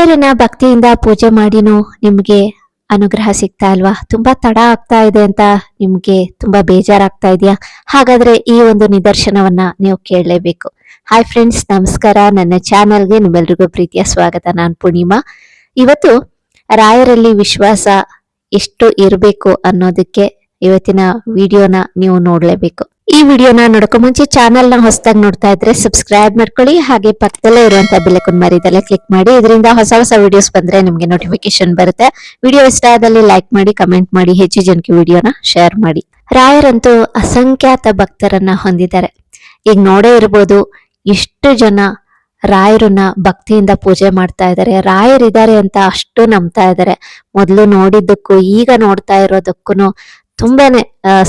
ರಾಯರನ್ನ ಭಕ್ತಿಯಿಂದ ಪೂಜೆ ಮಾಡಿನೂ ನಿಮ್ಗೆ ಅನುಗ್ರಹ ಸಿಗ್ತಾ ಇಲ್ವಾ? ತುಂಬಾ ತಡ ಆಗ್ತಾ ಇದೆ ಅಂತ ನಿಮ್ಗೆ ತುಂಬಾ ಬೇಜಾರಾಗ್ತಾ ಇದೆಯಾ? ಹಾಗಾದ್ರೆ ಈ ಒಂದು ನಿದರ್ಶನವನ್ನ ನೀವು ಕೇಳಲೇಬೇಕು. ಹಾಯ್ ಫ್ರೆಂಡ್ಸ್, ನಮಸ್ಕಾರ. ನನ್ನ ಚಾನೆಲ್ಗೆ ನಿಮ್ಮೆಲ್ರಿಗೂ ಪ್ರೀತಿಯ ಸ್ವಾಗತ. ನಾನು ಪೂರ್ಣಿಮಾ. ಇವತ್ತು ರಾಯರಲ್ಲಿ ವಿಶ್ವಾಸ ಎಷ್ಟು ಇರಬೇಕು ಅನ್ನೋದಕ್ಕೆ ಇವತ್ತಿನ ವಿಡಿಯೋನ ನೀವು ನೋಡ್ಲೇಬೇಕು. ಈ ವಿಡಿಯೋನ ನೋಡೋಕೆ ಮುಂಚೆ ಚಾನೆಲ್ ನ ಹೊಸದಾಗಿ ನೋಡ್ತಾ ಇದ್ರೆ ಸಬ್ಸ್ಕ್ರೈಬ್ ಮಾಡ್ಕೊಳ್ಳಿ, ಹಾಗೆ ಪಕ್ಕದಲ್ಲೇ ಇರುವಂತಹ ಬೆಲ್ ಐಕಾನ್ ಮರಿದಲ್ಲೇ ಕ್ಲಿಕ್ ಮಾಡಿ. ಇದರಿಂದ ಹೊಸ ಹೊಸ ವಿಡಿಯೋಸ್ ಬಂದ್ರೆ ನಿಮ್ಗೆ ನೋಟಿಫಿಕೇಶನ್ ಬರುತ್ತೆ. ವಿಡಿಯೋ ಇಷ್ಟ ಆದಲ್ಲಿ ಲೈಕ್ ಮಾಡಿ, ಕಮೆಂಟ್ ಮಾಡಿ, ಹೆಚ್ಚು ಜನಕ್ಕೆ ವಿಡಿಯೋನ ಶೇರ್ ಮಾಡಿ. ರಾಯರಂತೂ ಅಸಂಖ್ಯಾತ ಭಕ್ತರನ್ನ ಹೊಂದಿದ್ದಾರೆ. ಈಗ ನೋಡೇ ಇರ್ಬೋದು ಎಷ್ಟು ಜನ ರಾಯರನ್ನ ಭಕ್ತಿಯಿಂದ ಪೂಜೆ ಮಾಡ್ತಾ ಇದ್ದಾರೆ. ರಾಯರಿದ್ದಾರೆ ಅಂತ ಅಷ್ಟು ನಂಬ್ತಾ ಇದ್ದಾರೆ. ಮೊದಲು ನೋಡಿದ್ದಕ್ಕೂ ಈಗ ನೋಡ್ತಾ ಇರೋದಕ್ಕೂ ತುಂಬಾನೇ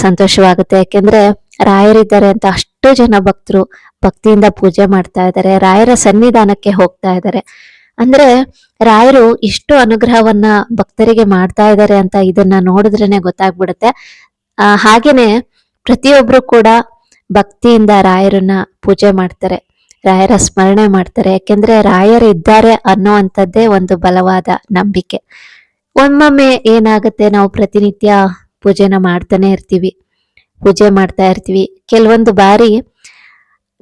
ಸಂತೋಷವಾಗುತ್ತೆ. ಯಾಕೆಂದ್ರೆ ರಾಯರಿದ್ದಾರೆ ಅಂತ ಅಷ್ಟು ಜನ ಭಕ್ತರು ಭಕ್ತಿಯಿಂದ ಪೂಜೆ ಮಾಡ್ತಾ ಇದ್ದಾರೆ, ರಾಯರ ಸನ್ನಿಧಾನಕ್ಕೆ ಹೋಗ್ತಾ ಇದ್ದಾರೆ. ಅಂದ್ರೆ ರಾಯರು ಇಷ್ಟು ಅನುಗ್ರಹವನ್ನ ಭಕ್ತರಿಗೆ ಮಾಡ್ತಾ ಇದ್ದಾರೆ ಅಂತ ಇದನ್ನ ನೋಡಿದ್ರೇನೆ ಗೊತ್ತಾಗ್ಬಿಡುತ್ತೆ. ಹಾಗೇನೆ ಪ್ರತಿಯೊಬ್ರು ಕೂಡ ಭಕ್ತಿಯಿಂದ ರಾಯರನ್ನ ಪೂಜೆ ಮಾಡ್ತಾರೆ, ರಾಯರ ಸ್ಮರಣೆ ಮಾಡ್ತಾರೆ. ಯಾಕೆಂದ್ರೆ ರಾಯರು ಇದ್ದಾರೆ ಅನ್ನುವಂಥದ್ದೇ ಒಂದು ಬಲವಾದ ನಂಬಿಕೆ. ಒಮ್ಮೊಮ್ಮೆ ಏನಾಗುತ್ತೆ, ನಾವು ಪ್ರತಿನಿತ್ಯ ಪೂಜೆನ ಮಾಡ್ತಾನೆ ಇರ್ತೀವಿ, ಪೂಜೆ ಮಾಡ್ತಾ ಇರ್ತೀವಿ. ಕೆಲವೊಂದು ಬಾರಿ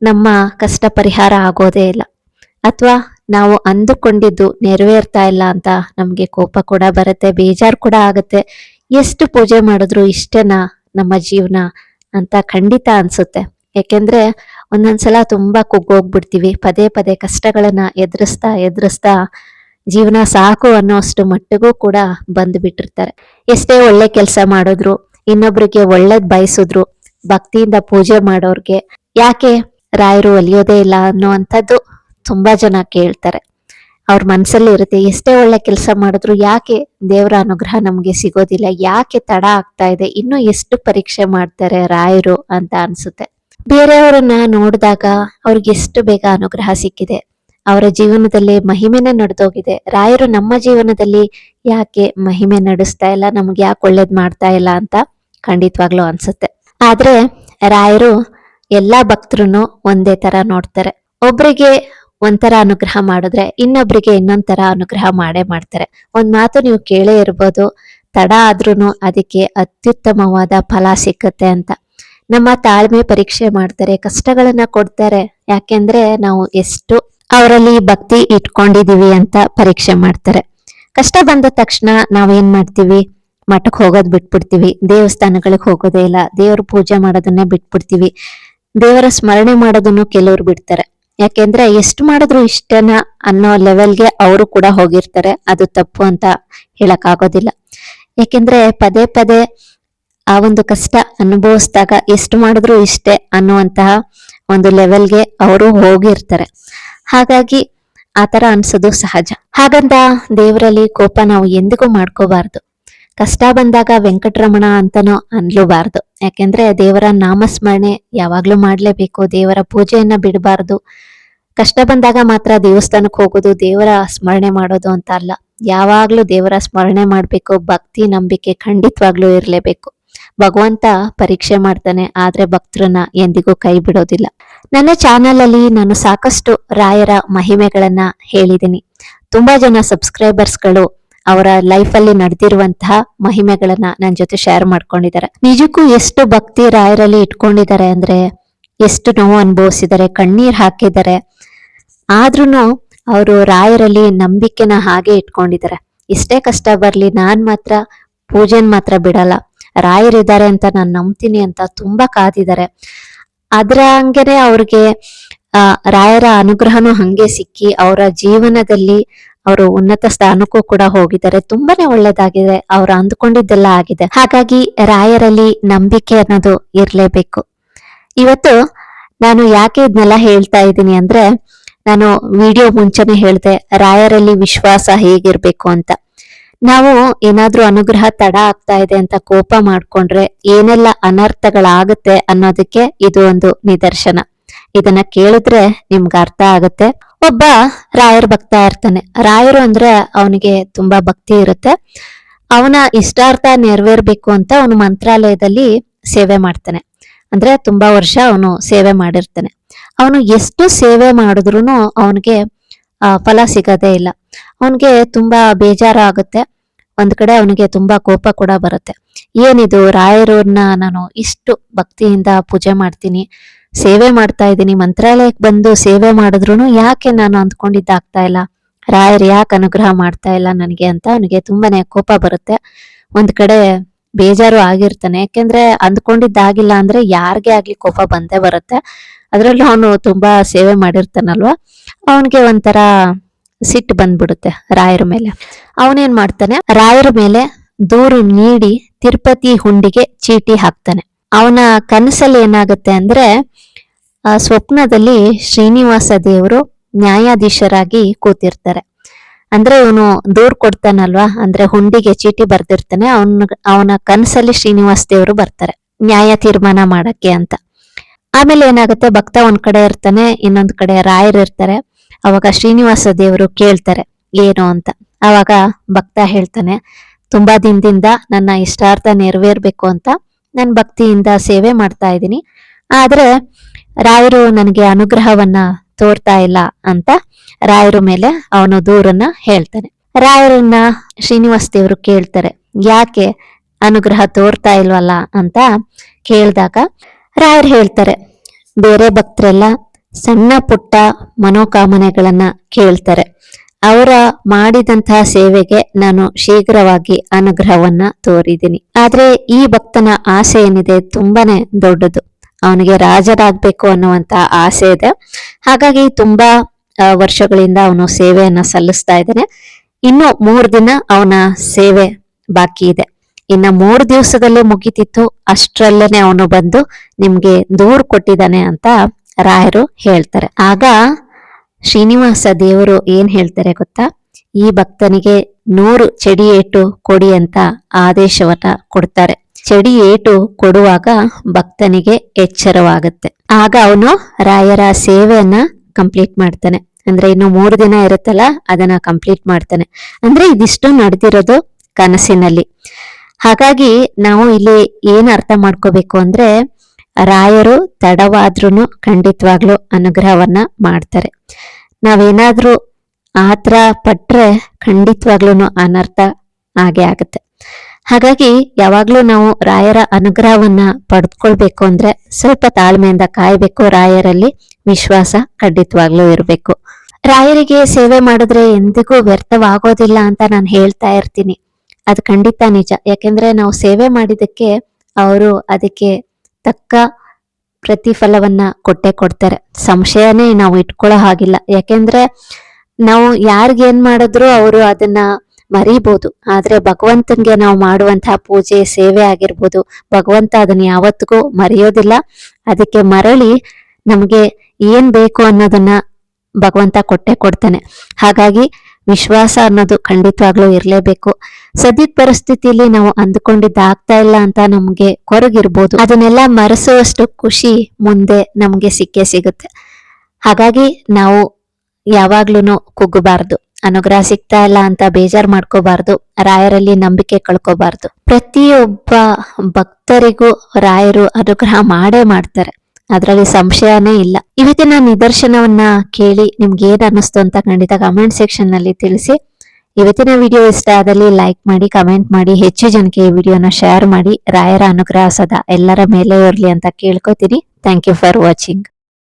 ನಮ್ಮ ಕಷ್ಟ ಪರಿಹಾರ ಆಗೋದೇ ಇಲ್ಲ, ಅಥವಾ ನಾವು ಅಂದುಕೊಂಡಿದ್ದು ನೆರವೇರ್ತಾ ಇಲ್ಲ ಅಂತ ನಮ್ಗೆ ಕೋಪ ಕೂಡ ಬರುತ್ತೆ, ಬೇಜಾರು ಕೂಡ ಆಗುತ್ತೆ. ಎಷ್ಟು ಪೂಜೆ ಮಾಡಿದ್ರು ಇಷ್ಟೇನಾ ನಮ್ಮ ಜೀವನ ಅಂತ ಖಂಡಿತ ಅನ್ಸುತ್ತೆ. ಯಾಕೆಂದ್ರೆ ಒಂದೊಂದ್ಸಲ ತುಂಬಾ ಕುಗ್ಗೋಗ್ಬಿಡ್ತೀವಿ. ಪದೇ ಪದೇ ಕಷ್ಟಗಳನ್ನ ಎದುರಿಸ್ತಾ ಜೀವನ ಸಾಕು ಅನ್ನೋಷ್ಟು ಮಟ್ಟಿಗೂ ಕೂಡ ಬಂದು ಬಿಟ್ಟಿರ್ತಾರೆ. ಎಷ್ಟೇ ಒಳ್ಳೆ ಕೆಲಸ ಮಾಡಿದ್ರು, ಇನ್ನೊಬ್ರಿಗೆ ಒಳ್ಳೇದ್ ಬಯಸಿದ್ರು, ಭಕ್ತಿಯಿಂದ ಪೂಜೆ ಮಾಡೋರ್ಗೆ ಯಾಕೆ ರಾಯರು ಒಲಿಯೋದೇ ಇಲ್ಲ ಅನ್ನುವಂಥದ್ದು ತುಂಬಾ ಜನ ಕೇಳ್ತಾರೆ. ಅವ್ರ ಮನ್ಸಲ್ಲಿ ಇರುತ್ತೆ, ಎಷ್ಟೇ ಒಳ್ಳೆ ಕೆಲಸ ಮಾಡಿದ್ರು ಯಾಕೆ ದೇವರ ಅನುಗ್ರಹ ನಮ್ಗೆ ಸಿಗೋದಿಲ್ಲ, ಯಾಕೆ ತಡ ಆಗ್ತಾ ಇದೆ, ಇನ್ನು ಎಷ್ಟು ಪರೀಕ್ಷೆ ಮಾಡ್ತಾರೆ ರಾಯರು ಅಂತ ಅನ್ಸುತ್ತೆ. ಬೇರೆಯವರನ್ನ ನೋಡಿದಾಗ ಅವ್ರಿಗೆ ಎಷ್ಟು ಬೇಗ ಅನುಗ್ರಹ ಸಿಕ್ಕಿದೆ, ಅವರ ಜೀವನದಲ್ಲಿ ಮಹಿಮೆನೆ ನಡೆದೋಗಿದೆ. ರಾಯರು ನಮ್ಮ ಜೀವನದಲ್ಲಿ ಯಾಕೆ ಮಹಿಮೆ ನಡೆಸ್ತಾ ಇಲ್ಲ, ನಮ್ಗೆ ಯಾಕೆ ಒಳ್ಳೇದ್ ಮಾಡ್ತಾ ಇಲ್ಲ ಅಂತ ಖಂಡಿತವಾಗ್ಲೂ ಅನ್ಸುತ್ತೆ. ಆದ್ರೆ ರಾಯರು ಎಲ್ಲಾ ಭಕ್ತರನ್ನು ಒಂದೇ ತರ ನೋಡ್ತಾರೆ. ಒಬ್ರಿಗೆ ಒಂಥರ ಅನುಗ್ರಹ ಮಾಡಿದ್ರೆ ಇನ್ನೊಬ್ರಿಗೆ ಇನ್ನೊಂದ್ ಅನುಗ್ರಹ ಮಾಡೇ ಮಾಡ್ತಾರೆ. ಒಂದ್ ಮಾತು ನೀವು ಕೇಳೇ ಇರ್ಬೋದು, ತಡ ಆದ್ರೂನು ಅದಕ್ಕೆ ಅತ್ಯುತ್ತಮವಾದ ಫಲ ಸಿಕ್ಕತ್ತೆ ಅಂತ. ನಮ್ಮ ತಾಳ್ಮೆ ಪರೀಕ್ಷೆ ಮಾಡ್ತಾರೆ, ಕಷ್ಟಗಳನ್ನ ಕೊಡ್ತಾರೆ. ಯಾಕೆಂದ್ರೆ ನಾವು ಎಷ್ಟು ಅವರಲ್ಲಿ ಭಕ್ತಿ ಇಟ್ಕೊಂಡಿದೀವಿ ಅಂತ ಪರೀಕ್ಷೆ ಮಾಡ್ತಾರೆ. ಕಷ್ಟ ಬಂದ ತಕ್ಷಣ ನಾವೇನ್ ಮಾಡ್ತೀವಿ, ಮಠಕ್ಕೆ ಹೋಗೋದ್ ಬಿಟ್ಬಿಡ್ತೀವಿ, ದೇವಸ್ಥಾನಗಳಿಗೆ ಹೋಗೋದೇ ಇಲ್ಲ, ದೇವ್ರ ಪೂಜೆ ಮಾಡೋದನ್ನೇ ಬಿಟ್ಬಿಡ್ತೀವಿ, ದೇವರ ಸ್ಮರಣೆ ಮಾಡೋದನ್ನು ಕೆಲವ್ರು ಬಿಡ್ತಾರೆ. ಯಾಕೆಂದ್ರೆ ಎಷ್ಟು ಮಾಡಿದ್ರು ಇಷ್ಟನ ಅನ್ನೋ ಲೆವೆಲ್ಗೆ ಅವರು ಕೂಡ ಹೋಗಿರ್ತಾರೆ. ಅದು ತಪ್ಪು ಅಂತ ಹೇಳಕ್ ಆಗೋದಿಲ್ಲ. ಯಾಕೆಂದ್ರೆ ಪದೇ ಪದೇ ಆ ಒಂದು ಕಷ್ಟ ಅನುಭವಿಸಿದಾಗ ಎಷ್ಟು ಮಾಡಿದ್ರು ಇಷ್ಟೇ ಅನ್ನುವಂತಹ ಒಂದು ಲೆವೆಲ್ಗೆ ಅವರು ಹೋಗಿರ್ತಾರೆ. ಹಾಗಾಗಿ ಆತರ ಅನ್ಸೋದು ಸಹಜ. ಹಾಗಂತ ದೇವರಲ್ಲಿ ಕೋಪ ನಾವು ಎಂದಿಗೂ ಮಾಡ್ಕೋಬಾರ್ದು. ಕಷ್ಟ ಬಂದಾಗ ವೆಂಕಟರಮಣ ಅಂತನೋ ಅನ್ಲೂಬಾರ್ದು. ಯಾಕೆಂದ್ರೆ ದೇವರ ನಾಮಸ್ಮರಣೆ ಯಾವಾಗ್ಲೂ ಮಾಡ್ಲೇಬೇಕು, ದೇವರ ಪೂಜೆಯನ್ನ ಬಿಡಬಾರ್ದು. ಕಷ್ಟ ಬಂದಾಗ ಮಾತ್ರ ದೇವಸ್ಥಾನಕ್ಕೆ ಹೋಗೋದು, ದೇವರ ಸ್ಮರಣೆ ಮಾಡೋದು ಅಂತ ಅಲ್ಲ. ಯಾವಾಗ್ಲೂ ದೇವರ ಸ್ಮರಣೆ ಮಾಡ್ಬೇಕು, ಭಕ್ತಿ ನಂಬಿಕೆ ಖಂಡಿತವಾಗ್ಲೂ ಇರ್ಲೇಬೇಕು. ಭಗವಂತ ಪರೀಕ್ಷೆ ಮಾಡ್ತಾನೆ, ಆದ್ರೆ ಭಕ್ತರನ್ನ ಎಂದಿಗೂ ಕೈ ಬಿಡೋದಿಲ್ಲ. ನನ್ನ ಚಾನೆಲ್ ಅಲ್ಲಿ ನಾನು ಸಾಕಷ್ಟು ರಾಯರ ಮಹಿಮೆಗಳನ್ನ ಹೇಳಿದ್ದೀನಿ. ತುಂಬಾ ಜನ ಸಬ್ಸ್ಕ್ರೈಬರ್ಸ್ಗಳು ಅವರ ಲೈಫ್ ಅಲ್ಲಿ ನಡೆದಿರುವಂತಹ ಮಹಿಮೆಗಳನ್ನ ನನ್ನ ಜೊತೆ ಶೇರ್ ಮಾಡ್ಕೊಂಡಿದ್ದಾರೆ. ನಿಜಕ್ಕೂ ಎಷ್ಟು ಭಕ್ತಿ ರಾಯರಲ್ಲಿ ಇಟ್ಕೊಂಡಿದ್ದಾರೆ ಅಂದ್ರೆ, ಎಷ್ಟು ನೋವು ಅನುಭವಿಸಿದ್ದಾರೆ, ಕಣ್ಣೀರ್ ಹಾಕಿದ್ದಾರೆ. ಆದ್ರೂನು ಅವರು ರಾಯರಲ್ಲಿ ನಂಬಿಕೆನ ಹಾಗೆ ಇಟ್ಕೊಂಡಿದ್ದಾರೆ. ಎಷ್ಟೇ ಕಷ್ಟ ಬರ್ಲಿ ನಾನ್ ಮಾತ್ರ ಪೂಜೆನ್ ಮಾತ್ರ ಬಿಡಲ್ಲ, ರಾಯರಿದ್ದಾರೆ ಅಂತ ನಾನು ನಂಬ್ತೀನಿ ಅಂತ ತುಂಬಾ ಕಾದಿದ್ದಾರೆ. ಅದ್ರ ಹಂಗೆನೆ ಅವ್ರಿಗೆ ರಾಯರ ಅನುಗ್ರಹನೂ ಹಂಗೆ ಸಿಕ್ಕಿ ಅವರ ಜೀವನದಲ್ಲಿ ಅವರು ಉನ್ನತ ಸ್ಥಾನಕ್ಕೂ ಕೂಡ ಹೋಗಿದ್ದಾರೆ. ತುಂಬಾನೇ ಒಳ್ಳೇದಾಗಿದೆ, ಅವ್ರು ಅಂದ್ಕೊಂಡಿದ್ದೆಲ್ಲ ಆಗಿದೆ. ಹಾಗಾಗಿ ರಾಯರಲ್ಲಿ ನಂಬಿಕೆ ಅನ್ನೋದು ಇರ್ಲೇಬೇಕು. ಇವತ್ತು ನಾನು ಯಾಕೆ ಇದನ್ನೆಲ್ಲ ಹೇಳ್ತಾ ಇದ್ದೀನಿ ಅಂದ್ರೆ, ನಾನು ವಿಡಿಯೋ ಮುಂಚೆನೆ ಹೇಳ್ದೆ ರಾಯರಲ್ಲಿ ವಿಶ್ವಾಸ ಹೇಗಿರ್ಬೇಕು ಅಂತ. ನಾವು ಏನಾದ್ರೂ ಅನುಗ್ರಹ ತಡ ಆಗ್ತಾ ಇದೆ ಅಂತ ಕೋಪ ಮಾಡ್ಕೊಂಡ್ರೆ ಏನೆಲ್ಲ ಅನರ್ಥಗಳಾಗುತ್ತೆ ಅನ್ನೋದಕ್ಕೆ ಇದು ಒಂದು ನಿದರ್ಶನ. ಇದನ್ನ ಕೇಳಿದ್ರೆ ನಿಮ್ಗೆ ಅರ್ಥ ಆಗುತ್ತೆ. ಒಬ್ಬ ರಾಯರ ಭಕ್ತ ಇರ್ತಾನೆ. ರಾಯರು ಅಂದ್ರೆ ಅವನಿಗೆ ತುಂಬಾ ಭಕ್ತಿ ಇರುತ್ತೆ. ಅವನ ಇಷ್ಟಾರ್ಥ ನೆರವೇರ್ಬೇಕು ಅಂತ ಅವನು ಮಂತ್ರಾಲಯದಲ್ಲಿ ಸೇವೆ ಮಾಡ್ತಾನೆ. ಅಂದ್ರೆ ತುಂಬಾ ವರ್ಷ ಅವನು ಸೇವೆ ಮಾಡಿರ್ತಾನೆ. ಅವನು ಎಷ್ಟು ಸೇವೆ ಮಾಡಿದ್ರು ಅವನಿಗೆ ಫಲ ಸಿಗದೇ ಇಲ್ಲ. ಅವನಿಗೆ ತುಂಬಾ ಬೇಜಾರು ಆಗುತ್ತೆ. ಒಂದ್ ಕಡೆ ಅವನಿಗೆ ತುಂಬಾ ಕೋಪ ಕೂಡ ಬರುತ್ತೆ. ಏನಿದು, ರಾಯರನ್ನ ನಾನು ಇಷ್ಟು ಭಕ್ತಿಯಿಂದ ಪೂಜೆ ಮಾಡ್ತೀನಿ, ಸೇವೆ ಮಾಡ್ತಾ ಇದ್ದೀನಿ, ಮಂತ್ರಾಲಯಕ್ಕೆ ಬಂದು ಸೇವೆ ಮಾಡಿದ್ರು ಯಾಕೆ ನಾನು ಅಂದ್ಕೊಂಡಿದ್ದಾಗ್ತಾ ಇಲ್ಲ, ರಾಯರು ಯಾಕೆ ಅನುಗ್ರಹ ಮಾಡ್ತಾ ಇಲ್ಲ ನನಗೆ ಅಂತ ಅವನಿಗೆ ತುಂಬಾನೇ ಕೋಪ ಬರುತ್ತೆ. ಒಂದ್ ಕಡೆ ಬೇಜಾರು ಆಗಿರ್ತಾನೆ, ಯಾಕೆಂದ್ರೆ ಅಂದ್ಕೊಂಡಿದ್ದಾಗಿಲ್ಲ ಅಂದ್ರೆ ಯಾರಿಗೆ ಆಗ್ಲಿ ಕೋಪ ಬಂದೇ ಬರುತ್ತೆ. ಅದ್ರಲ್ಲೂ ಅವನು ತುಂಬಾ ಸೇವೆ ಮಾಡಿರ್ತಾನಲ್ವಾ, ಅವನಿಗೆ ಒಂಥರ ಸಿಟ್ಟು ಬಂದ್ಬಿಡುತ್ತೆ ರಾಯರ ಮೇಲೆ. ಅವನೇನ್ ಮಾಡ್ತಾನೆ, ರಾಯರ ಮೇಲೆ ದೂರು ನೀಡಿ ತಿರುಪತಿ ಹುಂಡಿಗೆ ಚೀಟಿ ಹಾಕ್ತಾನೆ. ಅವನ ಕನಸಲ್ಲಿ ಏನಾಗುತ್ತೆ ಅಂದ್ರೆ, ಸ್ವಪ್ನದಲ್ಲಿ ಶ್ರೀನಿವಾಸ ದೇವರು ನ್ಯಾಯಾಧೀಶರಾಗಿ ಕೂತಿರ್ತಾರೆ. ಅಂದ್ರೆ ಇವನು ದೂರ್ ಕೊಡ್ತಾನಲ್ವಾ, ಅಂದ್ರೆ ಹುಂಡಿಗೆ ಚೀಟಿ ಬರ್ದಿರ್ತಾನೆ, ಅವನ ಕನಸಲ್ಲಿ ಶ್ರೀನಿವಾಸ ದೇವರು ಬರ್ತಾರೆ ನ್ಯಾಯ ತೀರ್ಮಾನ ಮಾಡಕ್ಕೆ ಅಂತ. ಆಮೇಲೆ ಏನಾಗುತ್ತೆ, ಭಕ್ತ ಒಂದ್ ಕಡೆ ಇರ್ತಾನೆ, ಇನ್ನೊಂದ್ ಕಡೆ ರಾಯರು ಇರ್ತಾರೆ. ಅವಾಗ ಶ್ರೀನಿವಾಸ ದೇವರು ಕೇಳ್ತಾರೆ ಏನು ಅಂತ. ಅವಾಗ ಭಕ್ತ ಹೇಳ್ತಾನೆ, ತುಂಬಾ ದಿನದಿಂದ ನನ್ನ ಇಷ್ಟಾರ್ಥ ನೆರವೇರ್ಬೇಕು ಅಂತ ನಾನು ಭಕ್ತಿಯಿಂದ ಸೇವೆ ಮಾಡ್ತಾ ಇದ್ದೀನಿ, ಆದ್ರೆ ರಾಯರು ನನಗೆ ಅನುಗ್ರಹವನ್ನ ತೋರ್ತಾ ಇಲ್ಲ ಅಂತ ರಾಯರ ಮೇಲೆ ಅವನು ದೂರನ್ನ ಹೇಳ್ತಾನೆ. ರಾಯರನ್ನ ಶ್ರೀನಿವಾಸ ದೇವರು ಕೇಳ್ತಾರೆ, ಯಾಕೆ ಅನುಗ್ರಹ ತೋರ್ತಾ ಇಲ್ವಲ್ಲ ಅಂತ ಕೇಳಿದಾಗ ರಾಯರು ಹೇಳ್ತಾರೆ, ಬೇರೆ ಭಕ್ತರೆಲ್ಲ ಸಣ್ಣ ಪುಟ್ಟ ಮನೋಕಾಮನೆಗಳನ್ನ ಕೇಳ್ತಾರೆ, ಅವರ ಮಾಡಿದಂತಹ ಸೇವೆಗೆ ನಾನು ಶೀಘ್ರವಾಗಿ ಅನುಗ್ರಹವನ್ನ ತೋರಿದ್ದೀನಿ. ಆದ್ರೆ ಈ ಭಕ್ತನ ಆಸೆ ಏನಿದೆ ತುಂಬಾನೇ ದೊಡ್ಡದು, ಅವನಿಗೆ ರಾಜರಾಗ್ಬೇಕು ಅನ್ನುವಂತ ಆಸೆ ಇದೆ. ಹಾಗಾಗಿ ತುಂಬಾ ವರ್ಷಗಳಿಂದ ಅವನು ಸೇವೆಯನ್ನ ಸಲ್ಲಿಸ್ತಾ ಇದ್ದಾನೆ. ಇನ್ನು 3 ದಿನ ಅವನ ಸೇವೆ ಬಾಕಿ ಇದೆ, ಇನ್ನ 3 ದಿವಸದಲ್ಲೇ ಮುಗಿತಿತ್ತು, ಅಷ್ಟ್ರಲ್ಲೇನೆ ಅವನು ಬಂದು ನಿಮ್ಗೆ ದೂರು ಕೊಟ್ಟಿದ್ದಾನೆ ಅಂತ ರಾಯರು ಹೇಳ್ತಾರೆ. ಆಗ ಶ್ರೀನಿವಾಸ ದೇವರು ಏನ್ ಹೇಳ್ತಾರೆ ಗೊತ್ತಾ, ಈ ಭಕ್ತನಿಗೆ 100 ಚಡಿ ಏಟು ಕೊಡಿ ಅಂತ ಆದೇಶವನ್ನ ಕೊಡ್ತಾರೆ. ಚಡಿ ಏಟು ಕೊಡುವಾಗ ಭಕ್ತನಿಗೆ ಎಚ್ಚರವಾಗುತ್ತೆ. ಆಗ ಅವನು ರಾಯರ ಸೇವೆಯನ್ನ ಕಂಪ್ಲೀಟ್ ಮಾಡ್ತಾನೆ. ಅಂದ್ರೆ ಇನ್ನು 3 ದಿನ ಇರುತ್ತಲ್ಲ, ಅದನ್ನ ಕಂಪ್ಲೀಟ್ ಮಾಡ್ತಾನೆ. ಅಂದ್ರೆ ಇದಿಷ್ಟು ನಡೆದಿರೋದು ಕನಸಿನಲ್ಲಿ. ಹಾಗಾಗಿ ನಾವು ಇಲ್ಲಿ ಏನ್ ಅರ್ಥ ಮಾಡ್ಕೋಬೇಕು ಅಂದ್ರೆ, ರಾಯರು ತಡವಾದ್ರೂ ಖಂಡಿತವಾಗ್ಲೂ ಅನುಗ್ರಹವನ್ನ ಮಾಡ್ತಾರೆ. ನಾವೇನಾದ್ರೂ ಆತರ ಪಟ್ರೆ ಖಂಡಿತವಾಗ್ಲೂ ಅನರ್ಥ ಆಗೇ ಆಗುತ್ತೆ. ಹಾಗಾಗಿ ಯಾವಾಗ್ಲೂ ನಾವು ರಾಯರ ಅನುಗ್ರಹವನ್ನ ಪಡೆದುಕೊಳ್ಬೇಕು ಅಂದ್ರೆ ಸ್ವಲ್ಪ ತಾಳ್ಮೆಯಿಂದ ಕಾಯ್ಬೇಕು, ರಾಯರಲ್ಲಿ ವಿಶ್ವಾಸ ಖಂಡಿತವಾಗ್ಲೂ ಇರಬೇಕು. ರಾಯರಿಗೆ ಸೇವೆ ಮಾಡಿದ್ರೆ ಎಂದಿಗೂ ವ್ಯರ್ಥವಾಗೋದಿಲ್ಲ ಅಂತ ನಾನು ಹೇಳ್ತಾ ಇರ್ತೀನಿ. ಅದು ಖಂಡಿತ ನಿಜ. ಯಾಕೆಂದ್ರೆ ನಾವು ಸೇವೆ ಮಾಡಿದಕ್ಕೆ ಅವರು ಅದಕ್ಕೆ ತಕ್ಕ ಪ್ರತಿಫಲವನ್ನ ಕೊಟ್ಟೆ ಕೊಡ್ತಾರೆ, ಸಂಶಯನೇ ನಾವು ಇಟ್ಕೊಳ್ಳೋ ಹಾಗಿಲ್ಲ. ಯಾಕೆಂದ್ರೆ ನಾವು ಯಾರಿಗೇನ್ ಮಾಡಿದ್ರು ಅವರು ಅದನ್ನ ಮರಿಬಹುದು, ಆದ್ರೆ ಭಗವಂತನ್ಗೆ ನಾವು ಮಾಡುವಂತಹ ಪೂಜೆ ಸೇವೆ ಆಗಿರ್ಬೋದು, ಭಗವಂತ ಅದನ್ನ ಯಾವತ್ತಿಗೂ ಮರೆಯೋದಿಲ್ಲ. ಅದಕ್ಕೆ ಮರಳಿ ನಮ್ಗೆ ಏನ್ ಬೇಕು ಅನ್ನೋದನ್ನ ಭಗವಂತ ಕೊಟ್ಟೆ ಕೊಡ್ತಾನೆ. ಹಾಗಾಗಿ ವಿಶ್ವಾಸ ಅನ್ನೋದು ಖಂಡಿತವಾಗ್ಲೂ ಇರ್ಲೇಬೇಕು. ಸದ್ಯದ ಪರಿಸ್ಥಿತಿಯಲ್ಲಿ ನಾವು ಅಂದ್ಕೊಂಡಿದ್ದ ಆಗ್ತಾ ಇಲ್ಲ ಅಂತ ನಮ್ಗೆ ಕೊರಗಿರ್ಬೋದು, ಅದನ್ನೆಲ್ಲ ಮರೆಸುವಷ್ಟು ಖುಷಿ ಮುಂದೆ ನಮ್ಗೆ ಸಿಕ್ಕೇ ಸಿಗುತ್ತೆ. ಹಾಗಾಗಿ ನಾವು ಯಾವಾಗ್ಲೂ ಕುಗ್ಗಬಾರ್ದು, ಅನುಗ್ರಹ ಸಿಗ್ತಾ ಇಲ್ಲ ಅಂತ ಬೇಜಾರ್ ಮಾಡ್ಕೋಬಾರ್ದು, ರಾಯರಲ್ಲಿ ನಂಬಿಕೆ ಕಳ್ಕೋಬಾರ್ದು. ಪ್ರತಿಯೊಬ್ಬ ಭಕ್ತರಿಗೂ ರಾಯರು ಅನುಗ್ರಹ ಮಾಡೇ ಮಾಡ್ತಾರೆ, ಅದರಲ್ಲಿ ಸಂಶಯನೇ ಇಲ್ಲ. ಇವತ್ತಿನ ನಿದರ್ಶನವನ್ನ ಕೇಳಿ ನಿಮ್ಗೆ ಏನ್ ಅನ್ನಿಸ್ತು ಅಂತ ಖಂಡಿತ ಕಮೆಂಟ್ ಸೆಕ್ಷನ್ ನಲ್ಲಿ ತಿಳಿಸಿ. ಇವತ್ತಿನ ವಿಡಿಯೋ ಇಷ್ಟ ಆದಲ್ಲಿ ಲೈಕ್ ಮಾಡಿ, ಕಮೆಂಟ್ ಮಾಡಿ, ಹೆಚ್ಚು ಜನಕ್ಕೆ ಈ ವಿಡಿಯೋನ ಶೇರ್ ಮಾಡಿ. ರಾಯರ ಅನುಗ್ರಹ ಸದಾ ಎಲ್ಲರ ಮೇಲೆ ಇರಲಿ ಅಂತ ಕೇಳ್ಕೊತೀನಿ. Thank you for watching.